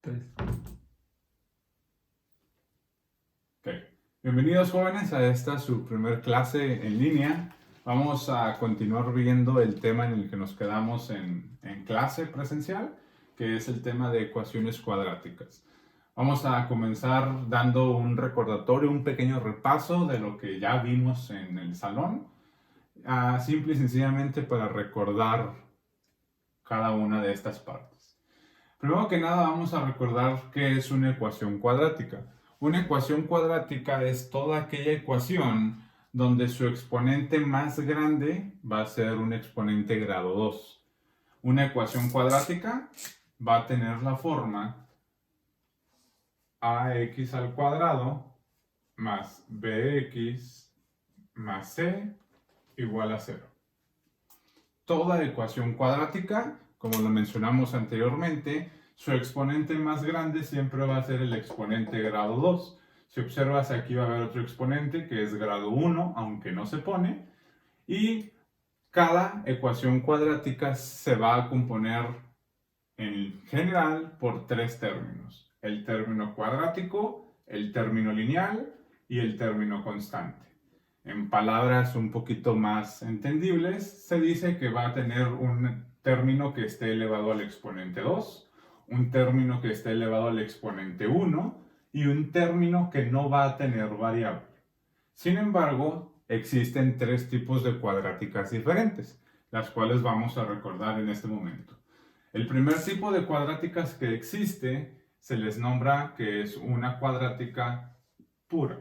Tres. Ok. Bienvenidos jóvenes a esta su primer clase en línea. Vamos a continuar viendo el tema en el que nos quedamos en clase presencial, que es el tema de ecuaciones cuadráticas. Vamos a comenzar dando un recordatorio, un pequeño repaso de lo que ya vimos en el salón, simple y sencillamente para recordar cada una de estas partes. Primero que nada vamos a recordar qué es una ecuación cuadrática. Una ecuación cuadrática es toda aquella ecuación donde su exponente más grande va a ser un exponente grado 2. Una ecuación cuadrática va a tener la forma ax al cuadrado más bx más c igual a 0. Toda ecuación cuadrática, como lo mencionamos anteriormente, su exponente más grande siempre va a ser el exponente grado 2. Si observas, aquí va a haber otro exponente que es grado 1, aunque no se pone. Y cada ecuación cuadrática se va a componer en general por tres términos: el término cuadrático, el término lineal y el término constante. En palabras un poquito más entendibles, se dice que va a tener un término que esté elevado al exponente 2, un término que esté elevado al exponente 1 y un término que no va a tener variable. Sin embargo, existen tres tipos de cuadráticas diferentes, las cuales vamos a recordar en este momento. El primer tipo de cuadráticas que existe se les nombra que es una cuadrática pura.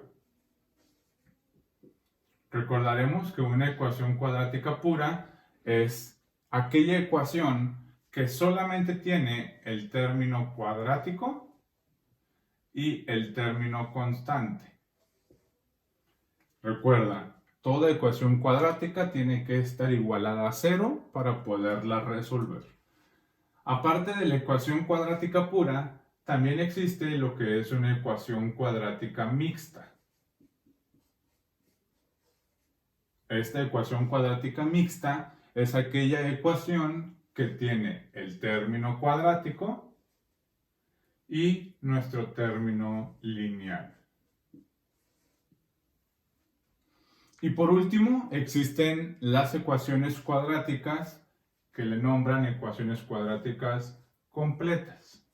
Recordaremos que una ecuación cuadrática pura es aquella ecuación que solamente tiene el término cuadrático y el término constante. Recuerda, toda ecuación cuadrática tiene que estar igualada a 0 para poderla resolver. Aparte de la ecuación cuadrática pura, también existe lo que es una ecuación cuadrática mixta. Esta ecuación cuadrática mixta es aquella ecuación que tiene el término cuadrático y nuestro término lineal. Y por último, existen las ecuaciones cuadráticas que le nombran ecuaciones cuadráticas completas.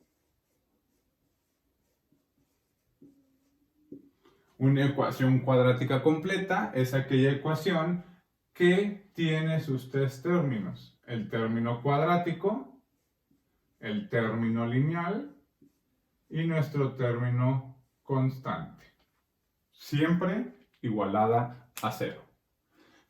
Una ecuación cuadrática completa es aquella ecuación que tiene sus tres términos: el término cuadrático, el término lineal y nuestro término constante, siempre igualada a 0.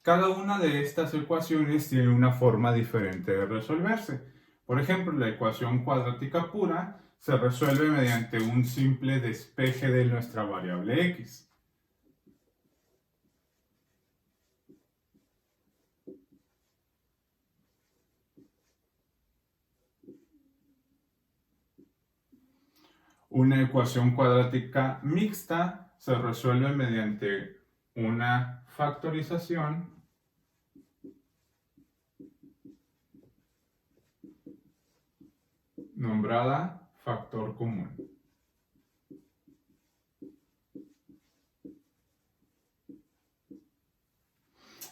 Cada una de estas ecuaciones tiene una forma diferente de resolverse. Por ejemplo, la ecuación cuadrática pura se resuelve mediante un simple despeje de nuestra variable x. Una ecuación cuadrática mixta se resuelve mediante una factorización nombrada factor común.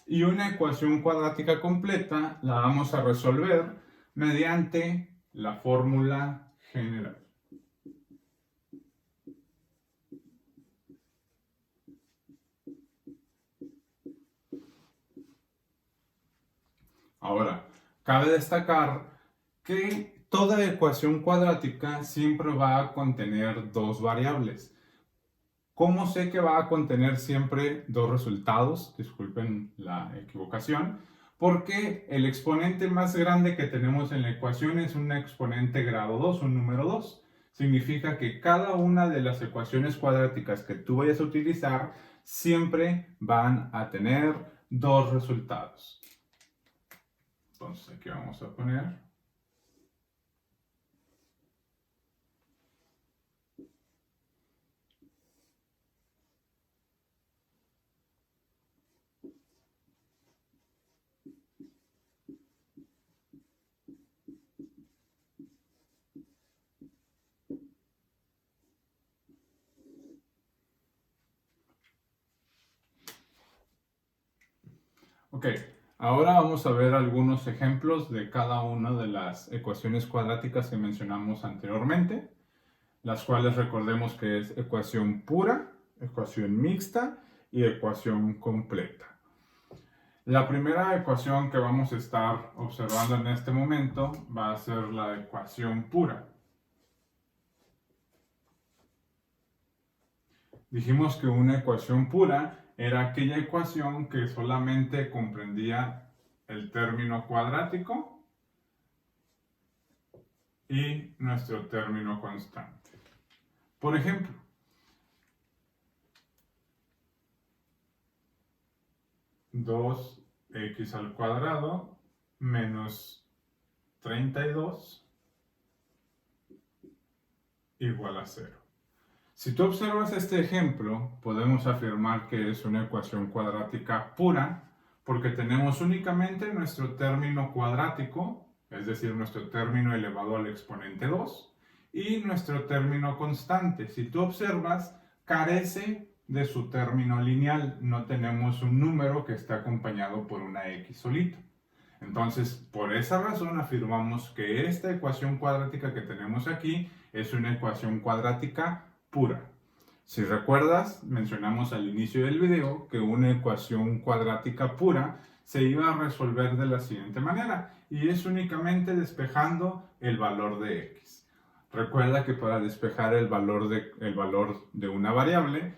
Y una ecuación cuadrática completa la vamos a resolver mediante la fórmula general. Ahora, cabe destacar que toda ecuación cuadrática siempre va a contener dos variables. ¿Cómo sé que va a contener siempre dos resultados? Disculpen la equivocación. Porque el exponente más grande que tenemos en la ecuación es un exponente grado 2, un número 2. Significa que cada una de las ecuaciones cuadráticas que tú vayas a utilizar siempre van a tener dos resultados. Entonces aquí vamos a poner Ok, ahora vamos a ver algunos ejemplos de cada una de las ecuaciones cuadráticas que mencionamos anteriormente, las cuales recordemos que es ecuación pura, ecuación mixta y ecuación completa. La primera ecuación que vamos a estar observando en este momento va a ser la ecuación pura. Dijimos que una ecuación pura era aquella ecuación que solamente comprendía el término cuadrático y nuestro término constante. Por ejemplo, dos x al cuadrado menos 32 igual a 0. Si tú observas este ejemplo, podemos afirmar que es una ecuación cuadrática pura porque tenemos únicamente nuestro término cuadrático, es decir, nuestro término elevado al exponente 2, y nuestro término constante. Si tú observas, carece de su término lineal, no tenemos un número que esté acompañado por una x solita. Entonces, por esa razón afirmamos que esta ecuación cuadrática que tenemos aquí es una ecuación cuadrática pura. Si recuerdas, mencionamos al inicio del video que una ecuación cuadrática pura se iba a resolver de la siguiente manera, y es únicamente despejando el valor de x. Recuerda que para despejar el valor de una variable,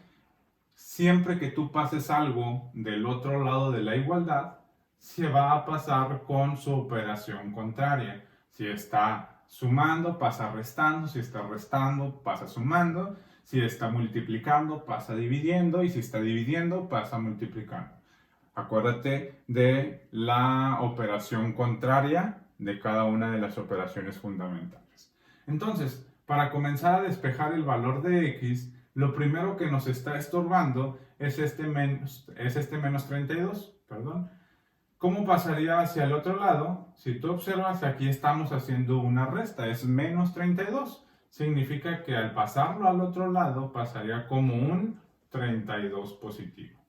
siempre que tú pases algo del otro lado de la igualdad, se va a pasar con su operación contraria. Si está sumando, pasa restando. Si está restando, pasa sumando. Si está multiplicando, pasa dividiendo. Y si está dividiendo, pasa multiplicando. Acuérdate de la operación contraria de cada una de las operaciones fundamentales. Entonces, para comenzar a despejar el valor de x, lo primero que nos está estorbando es este menos 32, perdón. ¿Cómo pasaría hacia el otro lado? Si tú observas, aquí estamos haciendo una resta, es menos 32. Significa que al pasarlo al otro lado pasaría como un 32 positivo.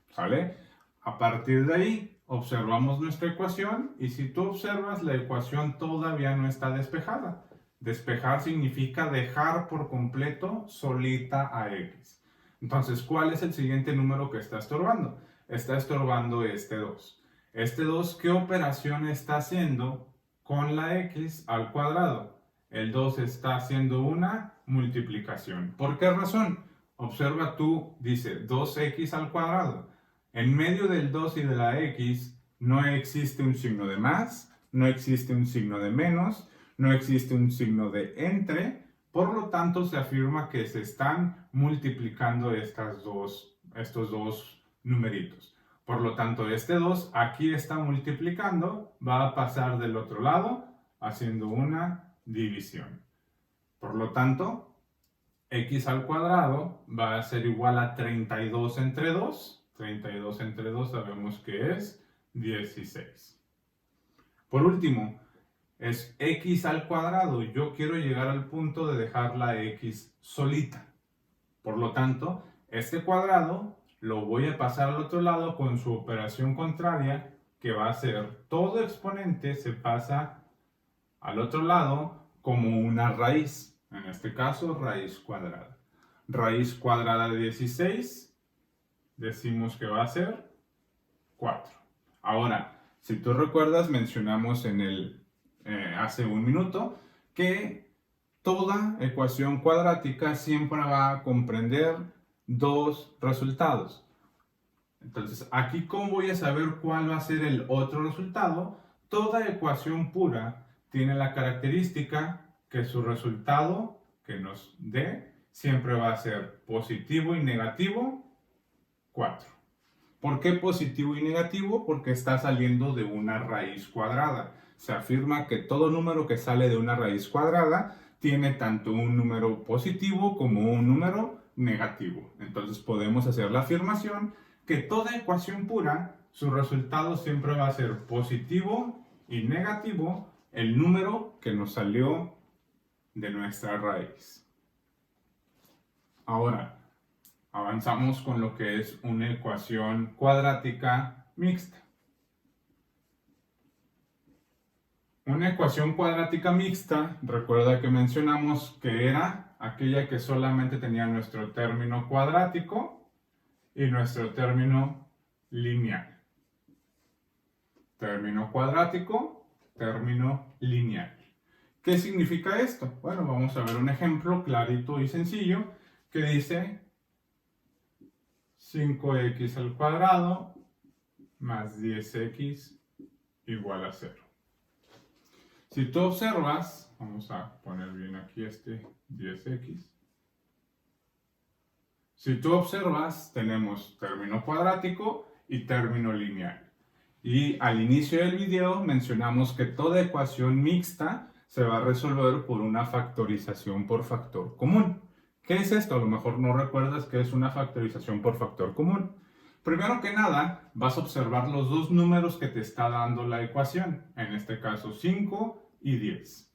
¿Sale? A partir de ahí, observamos nuestra ecuación y si tú observas, la ecuación todavía no está despejada. Despejar significa dejar por completo solita a x. Entonces, ¿cuál es el siguiente número que está estorbando? Está estorbando este 2. Este 2, ¿qué operación está haciendo con la x al cuadrado? El 2 está haciendo una multiplicación. ¿Por qué razón? Observa tú, dice 2x al cuadrado. En medio del 2 y de la x no existe un signo de más, no existe un signo de menos, no existe un signo de entre, por lo tanto se afirma que se están multiplicando estos dos numeritos. Por lo tanto, este 2 aquí está multiplicando, va a pasar del otro lado haciendo una división. Por lo tanto, x al cuadrado va a ser igual a 32 entre 2. 32 entre 2 sabemos que es 16. Por último, es x al cuadrado. Yo quiero llegar al punto de dejar la x solita. Por lo tanto, este cuadrado lo voy a pasar al otro lado con su operación contraria, que va a ser todo exponente se pasa al otro lado como una raíz. En este caso, raíz cuadrada. Raíz cuadrada de 16, decimos que va a ser 4. Ahora, si tú recuerdas, mencionamos hace un minuto que toda ecuación cuadrática siempre va a comprender dos resultados. Entonces, aquí, ¿cómo voy a saber cuál va a ser el otro resultado? Toda ecuación pura tiene la característica que su resultado que nos dé siempre va a ser positivo y negativo 4. ¿Por qué positivo y negativo? Porque está saliendo de una raíz cuadrada. Se afirma que todo número que sale de una raíz cuadrada tiene tanto un número positivo como un número negativo. Entonces podemos hacer la afirmación que toda ecuación pura, su resultado siempre va a ser positivo y negativo el número que nos salió de nuestra raíz. Ahora, avanzamos con lo que es una ecuación cuadrática mixta. Una ecuación cuadrática mixta, recuerda que mencionamos que era aquella que solamente tenía nuestro término cuadrático y nuestro término lineal. Término cuadrático, término lineal. ¿Qué significa esto? Bueno, vamos a ver un ejemplo clarito y sencillo que dice 5x al cuadrado más 10x igual a 0. Si tú observas, vamos a poner bien aquí este 10x. Si tú observas, tenemos término cuadrático y término lineal. Y al inicio del video mencionamos que toda ecuación mixta se va a resolver por una factorización por factor común. ¿Qué es esto? A lo mejor no recuerdas qué es una factorización por factor común. Primero que nada, vas a observar los dos números que te está dando la ecuación, en este caso 5 y 10.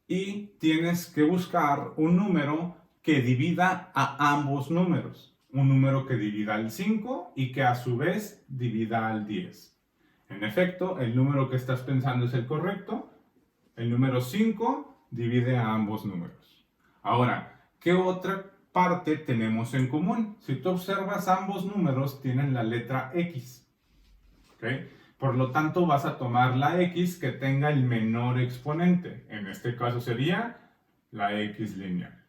Y tienes que buscar un número que divida a ambos números. Un número que divida al 5 y que a su vez divida al 10. En efecto, el número que estás pensando es el correcto. El número 5 divide a ambos números. Ahora, ¿qué otra parte tenemos en común? Si tú observas, ambos números tienen la letra X. ¿Okay? Por lo tanto, vas a tomar la X que tenga el menor exponente. En este caso sería la X lineal.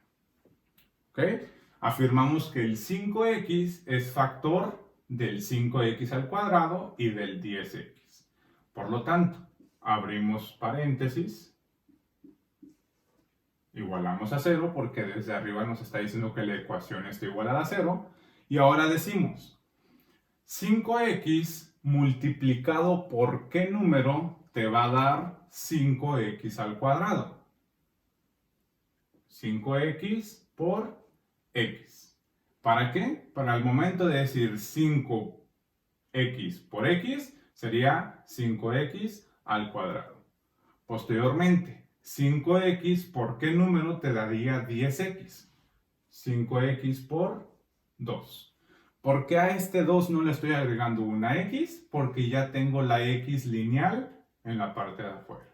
¿Okay? Afirmamos que el 5X es factor del 5X al cuadrado y del 10X. Por lo tanto, abrimos paréntesis, igualamos a 0 porque desde arriba nos está diciendo que la ecuación está igualada a 0. Y ahora decimos, 5x multiplicado por qué número te va a dar 5x al cuadrado. 5x por x. ¿Para qué? Para el momento de decir 5x por x sería 5x al cuadrado. Posteriormente, 5x por qué número te daría 10x. 5x por 2. ¿Por qué a este 2 no le estoy agregando una x? Porque ya tengo la x lineal en la parte de afuera.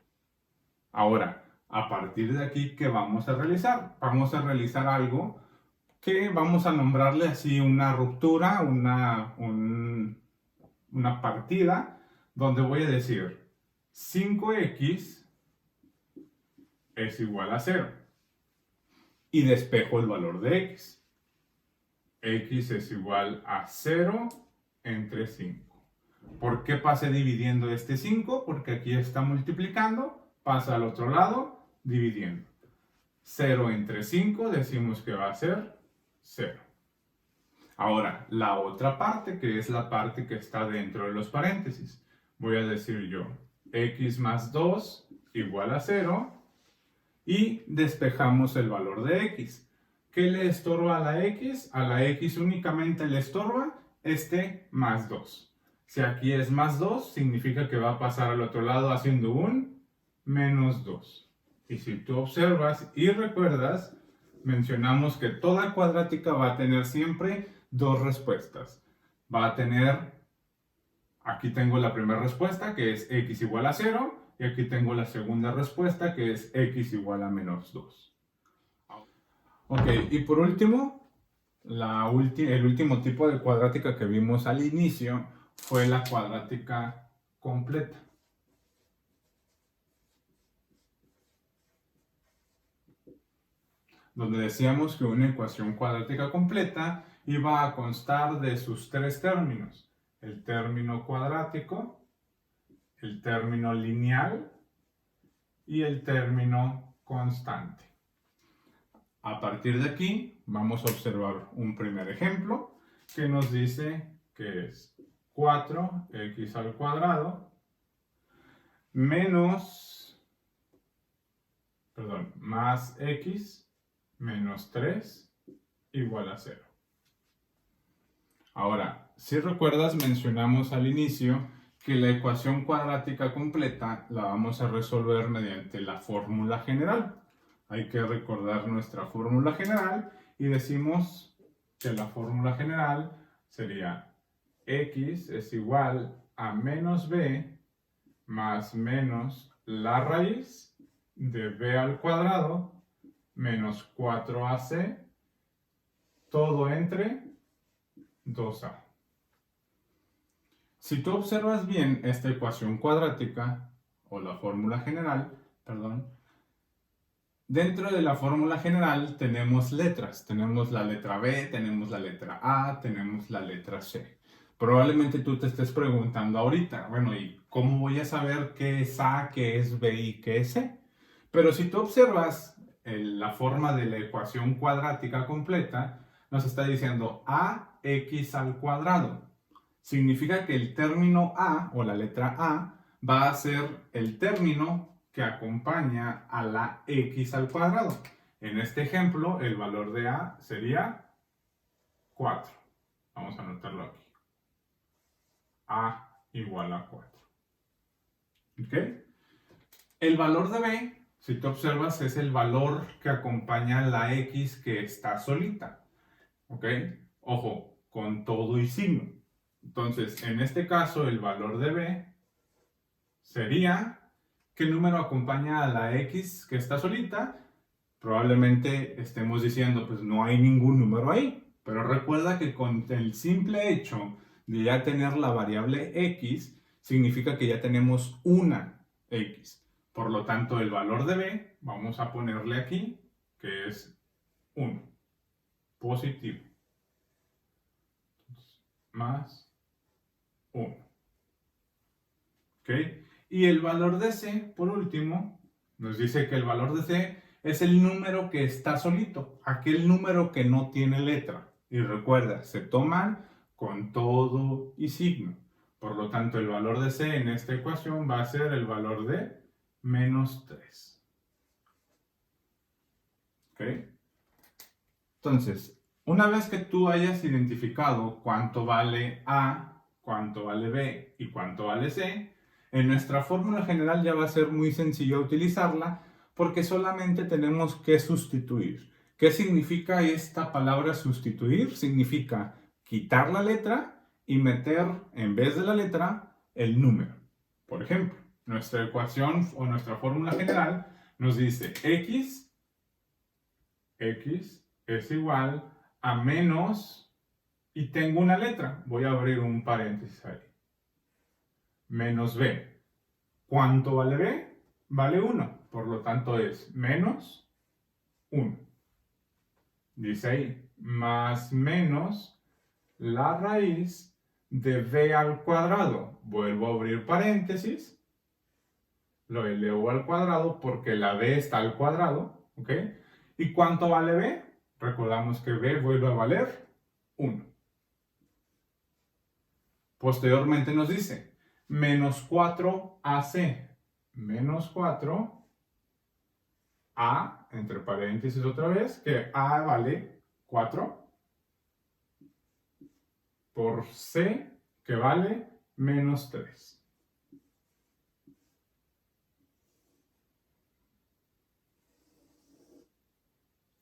Ahora, a partir de aquí, ¿qué vamos a realizar? Vamos a realizar algo que vamos a nombrarle así una ruptura, una partida, donde voy a decir 5x es igual a 0. Y despejo el valor de x. X es igual a 0 entre 5. ¿Por qué pasé dividiendo este 5? Porque aquí está multiplicando, pasa al otro lado, dividiendo. 0 entre 5 decimos que va a ser 0. Ahora, la otra parte, que es la parte que está dentro de los paréntesis. Voy a decir yo, x más 2 igual a 0 y despejamos el valor de x. ¿Qué le estorba a la x? A la x únicamente le estorba este más 2. Si aquí es más 2, significa que va a pasar al otro lado haciendo un menos 2. Y si tú observas y recuerdas, mencionamos que toda cuadrática va a tener siempre dos respuestas. Va a tener, aquí tengo la primera respuesta que es x igual a 0 y aquí tengo la segunda respuesta que es x igual a menos 2. Ok, y por último, el último tipo de cuadrática que vimos al inicio fue la cuadrática completa. Donde decíamos que una ecuación cuadrática completa iba a constar de sus tres términos. El término cuadrático, el término lineal y el término constante. A partir de aquí vamos a observar un primer ejemplo que nos dice que es 4x al cuadrado más x menos 3 igual a 0. Ahora, si recuerdas, mencionamos al inicio que la ecuación cuadrática completa la vamos a resolver mediante la fórmula general. Hay que recordar nuestra fórmula general y decimos que la fórmula general sería x es igual a menos b más menos la raíz de b al cuadrado menos 4ac, todo entre 2a. Si tú observas bien esta ecuación cuadrática, o la fórmula general, perdón, dentro de la fórmula general tenemos letras. Tenemos la letra B, tenemos la letra A, tenemos la letra C. Probablemente tú te estés preguntando ahorita, bueno, ¿y cómo voy a saber qué es A, qué es B y qué es C? Pero si tú observas la forma de la ecuación cuadrática completa, nos está diciendo ax al cuadrado. Significa que el término A o la letra A va a ser el término que acompaña a la x al cuadrado. En este ejemplo, el valor de A sería 4. Vamos a anotarlo aquí. A igual a 4. ¿Ok? El valor de B, si tú observas, es el valor que acompaña a la x que está solita. ¿Ok? Ojo, con todo y signo. Entonces, en este caso, el valor de B sería, ¿qué número acompaña a la x que está solita? Probablemente estemos diciendo, pues no hay ningún número ahí. Pero recuerda que con el simple hecho de ya tener la variable x, significa que ya tenemos una x. Por lo tanto, el valor de b, vamos a ponerle aquí, que es 1, positivo, más 1. ¿Ok? Y el valor de c, por último, nos dice que el valor de c es el número que está solito, aquel número que no tiene letra. Y recuerda, se toman con todo y signo. Por lo tanto, el valor de c en esta ecuación va a ser el valor de menos 3. ¿Ok? Entonces, una vez que tú hayas identificado cuánto vale A, cuánto vale B y cuánto vale C, en nuestra fórmula general ya va a ser muy sencillo utilizarla porque solamente tenemos que sustituir. ¿Qué significa esta palabra sustituir? Significa quitar la letra y meter en vez de la letra el número. Por ejemplo, nuestra ecuación o nuestra fórmula general nos dice x es igual a menos, y tengo una letra, voy a abrir un paréntesis ahí, menos b. ¿Cuánto vale b? Vale 1, por lo tanto es menos 1. Dice ahí, más menos la raíz de b al cuadrado. Vuelvo a abrir paréntesis, lo elevo al cuadrado porque la b está al cuadrado, ¿ok? ¿Y cuánto vale b? Recordamos que b vuelve a valer 1. Posteriormente nos dice, menos 4ac, menos 4, a, entre paréntesis otra vez, que a vale 4, por c, que vale menos 3.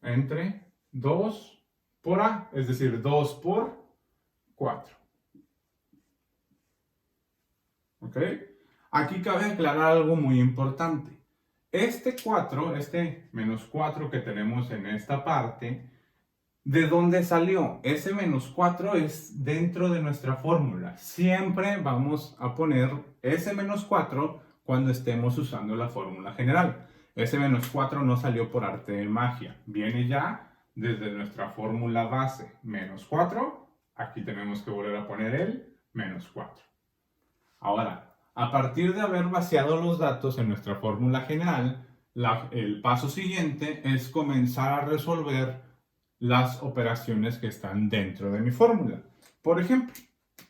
Entre 2 por a, es decir, 2 por 4. ¿Ok? Aquí cabe aclarar algo muy importante. Este 4, este menos 4 que tenemos en esta parte, ¿de dónde salió? Ese menos 4 es dentro de nuestra fórmula. Siempre vamos a poner ese menos 4 cuando estemos usando la fórmula general. Ese menos 4 no salió por arte de magia. Viene ya desde nuestra fórmula base. Menos 4, aquí tenemos que volver a poner el menos 4. Ahora, a partir de haber vaciado los datos en nuestra fórmula general, el paso siguiente es comenzar a resolver las operaciones que están dentro de mi fórmula. Por ejemplo,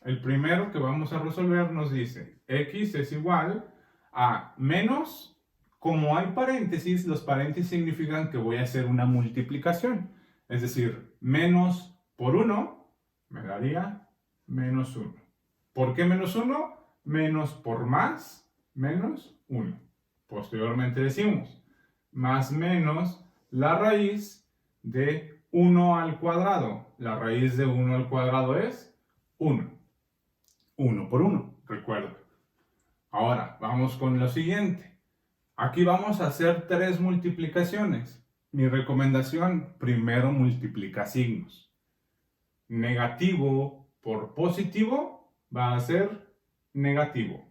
el primero que vamos a resolver nos dice x es igual a menos, como hay paréntesis, los paréntesis significan que voy a hacer una multiplicación. Es decir, menos por 1 me daría menos 1. ¿Por qué menos 1? Menos por más, menos 1. Posteriormente decimos, más menos la raíz de 1 al cuadrado. La raíz de 1 al cuadrado es 1. 1 por 1, recuerda. Ahora, vamos con lo siguiente. Aquí vamos a hacer 3 multiplicaciones. Mi recomendación, primero multiplica signos. Negativo por positivo va a ser negativo.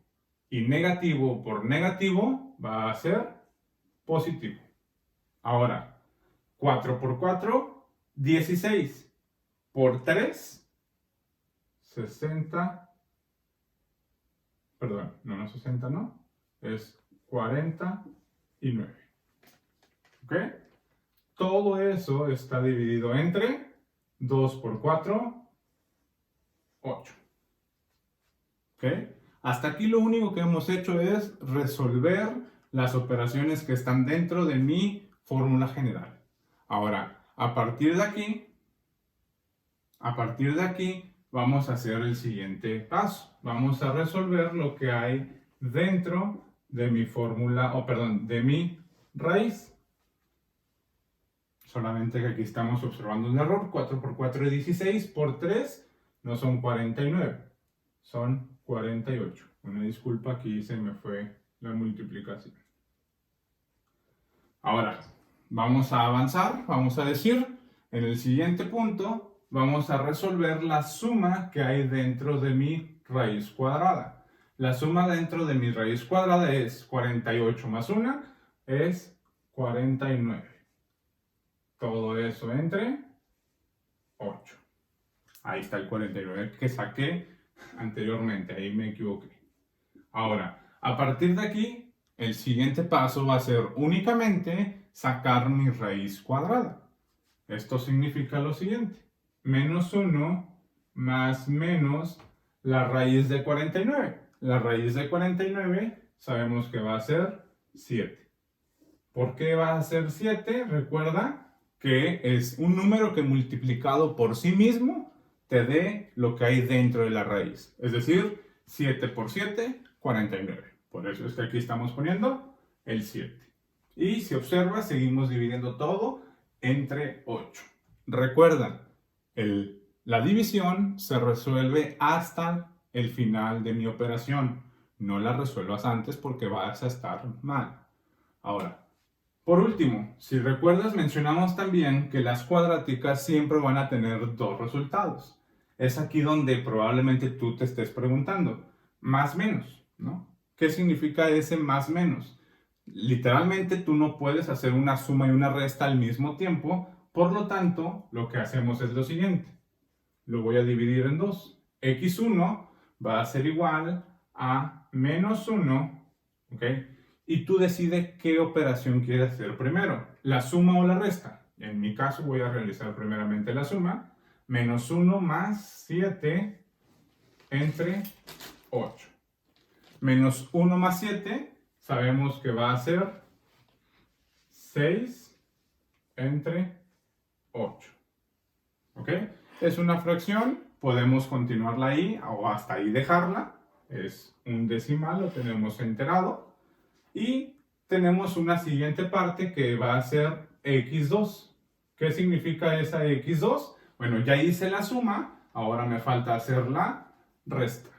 Y negativo por negativo va a ser positivo. Ahora, 4 por 4, 16. Por 3, 60. Perdón, no 60, no. Es 49. ¿Ok? Todo eso está dividido entre 2 por 4, 8. ¿Ok? Hasta aquí lo único que hemos hecho es resolver las operaciones que están dentro de mi fórmula general. Ahora, a partir de aquí, vamos a hacer el siguiente paso. Vamos a resolver lo que hay dentro de mi fórmula, de mi raíz. Solamente que aquí estamos observando un error. 4 por 4 es 16, por 3 no son 49, son 48. Una disculpa, aquí se me fue la multiplicación. Ahora, vamos a avanzar, vamos a decir, en el siguiente punto, vamos a resolver la suma que hay dentro de mi raíz cuadrada. La suma dentro de mi raíz cuadrada es 48 más 1, es 49. Todo eso entre 8. Ahí está el 49 que saqué anteriormente, ahí me equivoqué. Ahora, a partir de aquí, el siguiente paso va a ser únicamente sacar mi raíz cuadrada. Esto significa lo siguiente. Menos 1 más menos la raíz de 49. La raíz de 49 sabemos que va a ser 7. ¿Por qué va a ser 7? Recuerda que es un número que multiplicado por sí mismo te dé lo que hay dentro de la raíz. Es decir, 7 por 7, 49. Por eso es que aquí estamos poniendo el 7. Y si observas, seguimos dividiendo todo entre 8. Recuerda, la división se resuelve hasta el final de mi operación. No la resuelvas antes porque vas a estar mal. Ahora, por último, si recuerdas, mencionamos también que las cuadráticas siempre van a tener dos resultados. Es aquí donde probablemente tú te estés preguntando, más menos, ¿no? ¿Qué significa ese más menos? Literalmente tú no puedes hacer una suma y una resta al mismo tiempo, por lo tanto, lo que hacemos es lo siguiente. Lo voy a dividir en dos. X1 va a ser igual a menos 1, ¿ok? Y tú decides qué operación quieres hacer primero, la suma o la resta. En mi caso voy a realizar primeramente la suma. Menos 1 más 7 entre 8. Menos 1 más 7 sabemos que va a ser 6 entre 8. ¿Ok? Es una fracción, podemos continuarla ahí o hasta ahí dejarla. Es un decimal, lo tenemos enterado. Y tenemos una siguiente parte que va a ser x2. ¿Qué significa esa x2? Bueno, ya hice la suma, ahora me falta hacer la resta.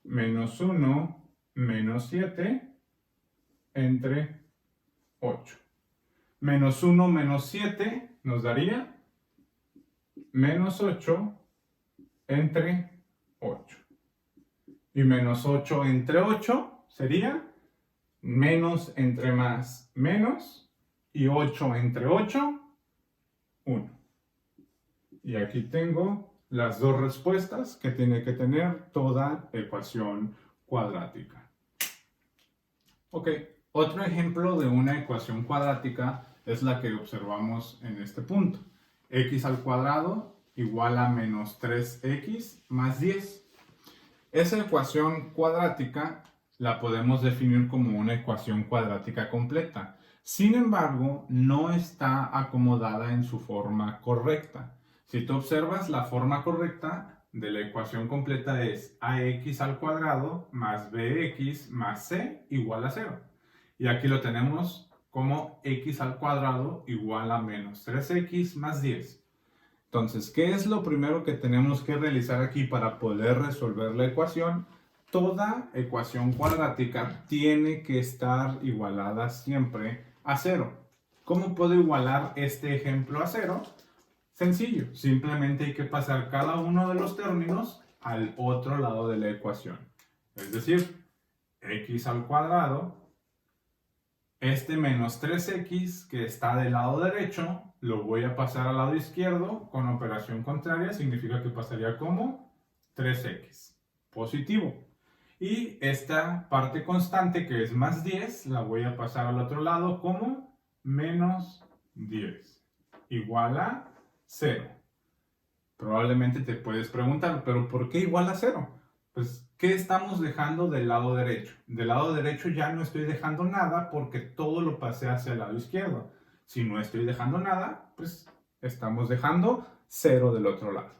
Menos 1 menos 7 entre 8. Menos 1 menos 7 nos daría menos 8 entre 8. Y menos 8 entre 8 sería menos entre más, menos, y 8 entre 8, 1. Y aquí tengo las dos respuestas que tiene que tener toda ecuación cuadrática. Ok, otro ejemplo de una ecuación cuadrática es la que observamos en este punto. X al cuadrado igual a menos 3x más 10. Esa ecuación cuadrática la podemos definir como una ecuación cuadrática completa. Sin embargo, no está acomodada en su forma correcta. Si tú observas, la forma correcta de la ecuación completa es ax al cuadrado más bx más c igual a 0. Y aquí lo tenemos como x al cuadrado igual a menos 3x más 10. Entonces, ¿qué es lo primero que tenemos que realizar aquí para poder resolver la ecuación? Toda ecuación cuadrática tiene que estar igualada siempre a 0. ¿Cómo puedo igualar este ejemplo a 0? Sencillo, simplemente hay que pasar cada uno de los términos al otro lado de la ecuación. Es decir, x al cuadrado, este menos 3x que está del lado derecho, lo voy a pasar al lado izquierdo con operación contraria, significa que pasaría como 3x, positivo. Y esta parte constante que es más 10, la voy a pasar al otro lado como menos 10, igual a 0. Probablemente te puedes preguntar, ¿pero por qué igual a 0? Pues, ¿qué estamos dejando del lado derecho? Del lado derecho ya no estoy dejando nada porque todo lo pasé hacia el lado izquierdo. Si no estoy dejando nada, pues estamos dejando 0 del otro lado.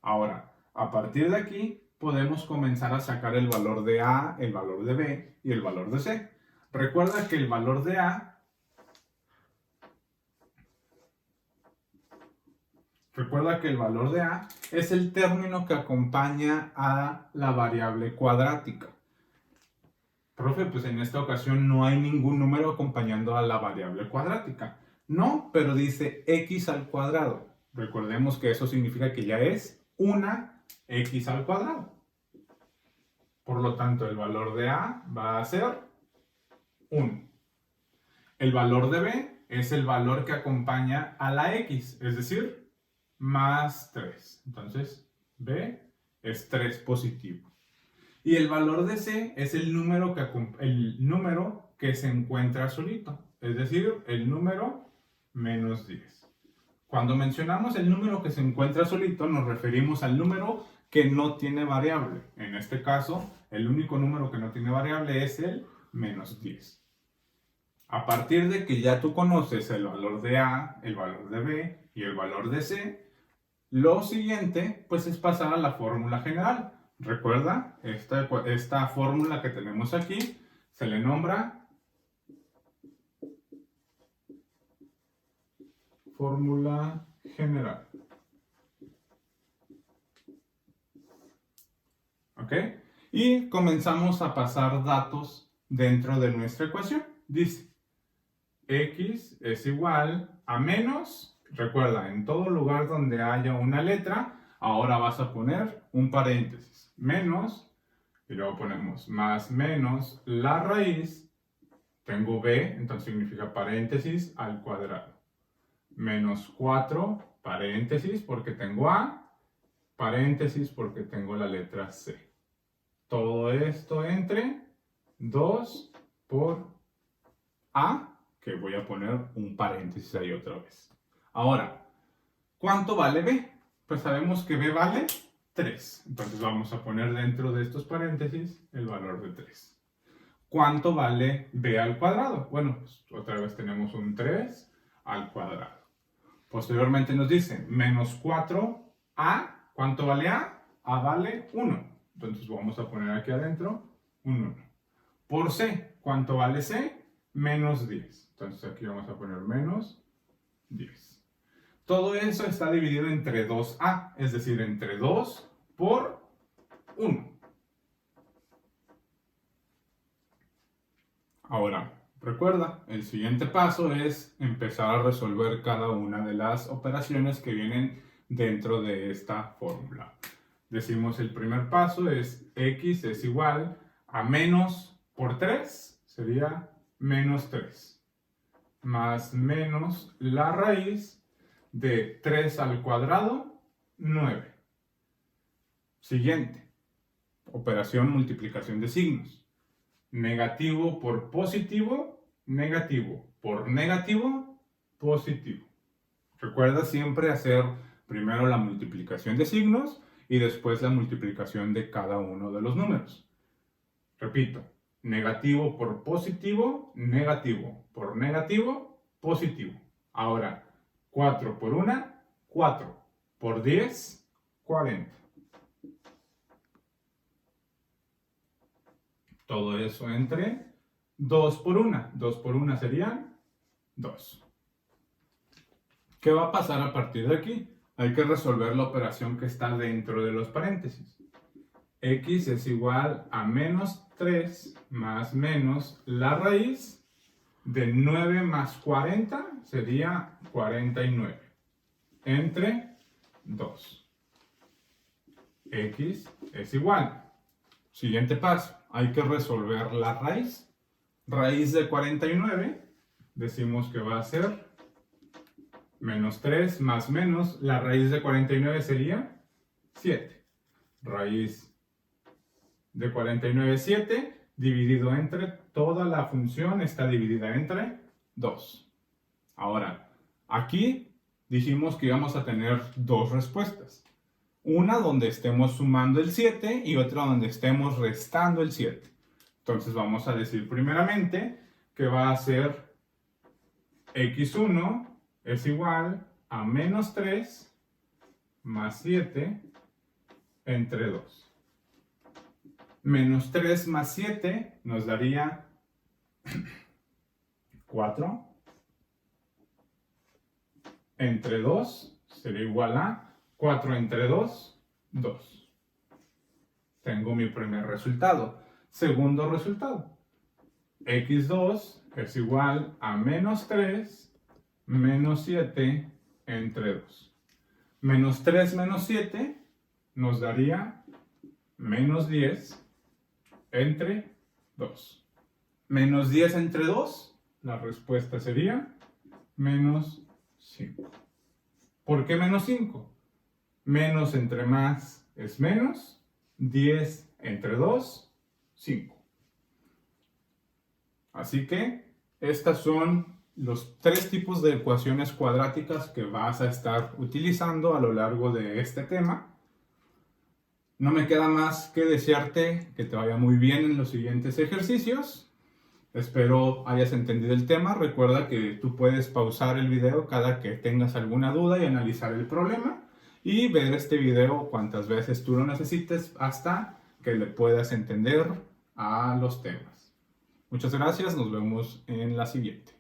Ahora, a partir de aquí, podemos comenzar a sacar el valor de A, el valor de B y el valor de C. Recuerda que el valor de A es el término que acompaña a la variable cuadrática. Profe, pues en esta ocasión no hay ningún número acompañando a la variable cuadrática. No, pero dice x al cuadrado. Recordemos que eso significa que ya es una x al cuadrado. Por lo tanto, el valor de A va a ser 1. El valor de B es el valor que acompaña a la x, es decir, más 3. Entonces, B es 3 positivo. Y el valor de C es el número que se encuentra solito, es decir, el número menos 10. Cuando mencionamos el número que se encuentra solito, nos referimos al número que no tiene variable. En este caso, el único número que no tiene variable es el menos 10. A partir de que ya tú conoces el valor de A, el valor de B y el valor de C, lo siguiente pues es pasar a la fórmula general. Recuerda, esta fórmula que tenemos aquí se le nombra fórmula general. ¿Ok? Y comenzamos a pasar datos dentro de nuestra ecuación. Dice, x es igual a menos, recuerda, en todo lugar donde haya una letra, ahora vas a poner un paréntesis, menos, y luego ponemos más menos la raíz, tengo b, entonces significa paréntesis al cuadrado, menos 4, paréntesis porque tengo a, paréntesis porque tengo la letra c. Todo esto entre 2 por a, que voy a poner un paréntesis ahí otra vez. Ahora, ¿cuánto vale b? Pues sabemos que b vale 3. Entonces vamos a poner dentro de estos paréntesis el valor de 3. ¿Cuánto vale b al cuadrado? Bueno, pues otra vez tenemos un 3 al cuadrado. Posteriormente nos dice menos 4a. ¿Cuánto vale a? A vale 1. Entonces vamos a poner aquí adentro un 1. Por c, ¿cuánto vale c? Menos 10. Entonces aquí vamos a poner menos 10. Todo eso está dividido entre 2a, es decir, entre 2 por 1. Ahora, recuerda, el siguiente paso es empezar a resolver cada una de las operaciones que vienen dentro de esta fórmula. Decimos el primer paso es x es igual a menos por 3, sería menos 3, más menos la raíz de 3 al cuadrado, 9. Siguiente, operación multiplicación de signos. Negativo por positivo, negativo por negativo, positivo. Recuerda siempre hacer primero la multiplicación de signos y después la multiplicación de cada uno de los números. Repito, negativo por positivo, negativo por negativo, positivo. Ahora, 4 por 1, 4 por 10, 40. Todo eso entre 2 por 1. 2 por 1 serían 2. ¿Qué va a pasar a partir de aquí? Hay que resolver la operación que está dentro de los paréntesis. x es igual a menos 3 más menos la raíz de 9 más 40 sería 49 entre 2. X es igual. Siguiente paso, hay que resolver la raíz. Raíz de 49, decimos que va a ser menos 3 más menos, la raíz de 49 sería 7. Raíz de 49 es 7, dividido entre, toda la función está dividida entre 2. Ahora, aquí dijimos que íbamos a tener dos respuestas. Una donde estemos sumando el 7 y otra donde estemos restando el 7. Entonces vamos a decir primeramente que va a ser x1 es igual a menos 3 más 7 entre 2. Menos 3 más 7 nos daría 4 entre 2 sería igual a 4 entre 2, 2. Tengo mi primer resultado. Segundo resultado. x2 es igual a menos 3 menos 7 entre 2. Menos 3 menos 7 nos daría menos 10 entre 2. Menos 10 entre 2, la respuesta sería menos 5. ¿Por qué menos 5? Menos entre más es menos, 10 entre 2, 5. Así que estas son los tres tipos de ecuaciones cuadráticas que vas a estar utilizando a lo largo de este tema. No me queda más que desearte que te vaya muy bien en los siguientes ejercicios. Espero hayas entendido el tema. Recuerda que tú puedes pausar el video cada que tengas alguna duda y analizar el problema y ver este video cuantas veces tú lo necesites hasta que le puedas entender a los temas. Muchas gracias, nos vemos en la siguiente.